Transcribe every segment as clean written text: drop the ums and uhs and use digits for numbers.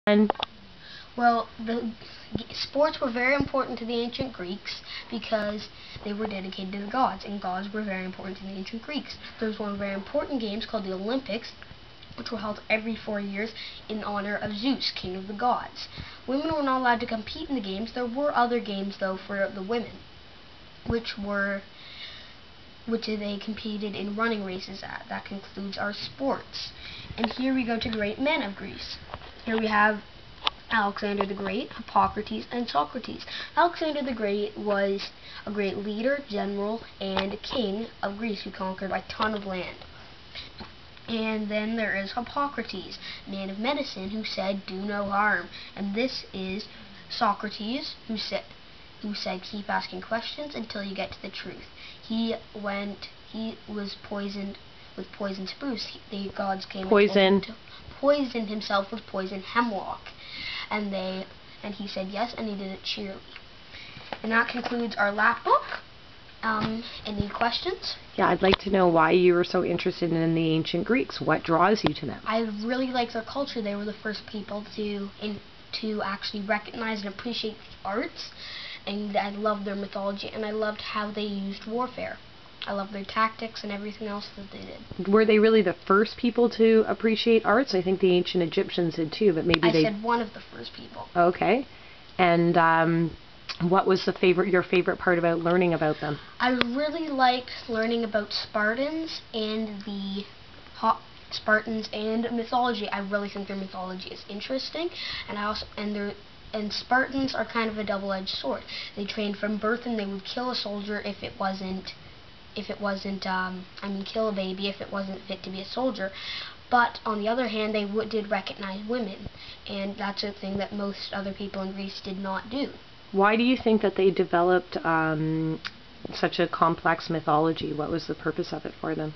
And Well, the sports were very important to the ancient Greeks because they were dedicated to the gods, and gods were very important to the ancient Greeks. There was one very important games called the Olympics, which were held every 4 years in honor of Zeus, king of the gods. Women were not allowed to compete in the games. There were other games, though, for the women, which they competed in running races at. That concludes our sports. And here we go to great men of Greece. Here we have Alexander the Great, Hippocrates, and Socrates. Alexander the Great was a great leader, general, and king of Greece who conquered a ton of land. And then there is Hippocrates, man of medicine, who said, "Do no harm." And this is Socrates, who said, "Keep asking questions until you get to the truth." He was poisoned with poison spruce. The gods came poison. to poison himself with poison hemlock. And he said yes, and he did it cheerily. And that concludes our lap book. Any questions? Yeah, I'd like to know why you were so interested in the ancient Greeks. What draws you to them? I really like their culture. They were the first people to actually recognize and appreciate the arts, and I loved their mythology, and I loved how they used warfare. I love their tactics and everything else that they did. Were they really the first people to appreciate arts? I think the ancient Egyptians did too, but maybe I said one of the first people. Okay. And what was your favorite part about learning about them? I really liked learning about Spartans and mythology. I really think their mythology is interesting, and Spartans are kind of a double-edged sword. They trained from birth, and they would kill a soldier kill a baby if it wasn't fit to be a soldier. But on the other hand, they did recognize women, and that's a thing that most other people in Greece did not do. Why do you think that they developed such a complex mythology? What was the purpose of it for them?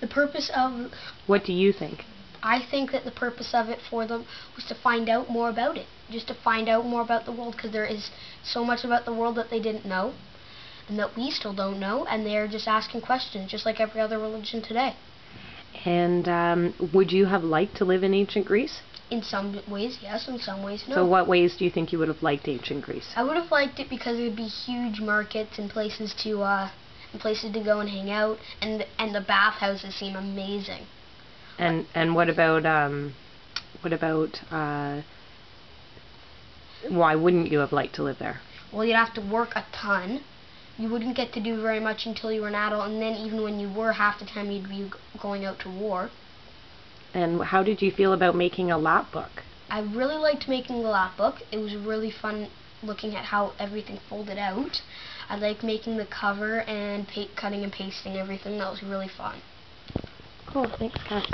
The purpose of... What do you think? I think that the purpose of it for them was to find out more about it. Just to find out more about the world, because there is so much about the world that they didn't know, and that we still don't know, and they're just asking questions, just like every other religion today. And would you have liked to live in ancient Greece? In some ways, yes. In some ways, no. So what ways do you think you would have liked ancient Greece? I would have liked it because it would be huge markets and places to go and hang out, and the bathhouses seem amazing. And what about why wouldn't you have liked to live there? Well, you'd have to work a ton. You wouldn't get to do very much until you were an adult, and then even when you were, half the time you'd be going out to war. And how did you feel about making a lap book? I really liked making the lap book. It was really fun looking at how everything folded out. I liked making the cover and cutting and pasting everything. That was really fun. Cool, thanks, Cass.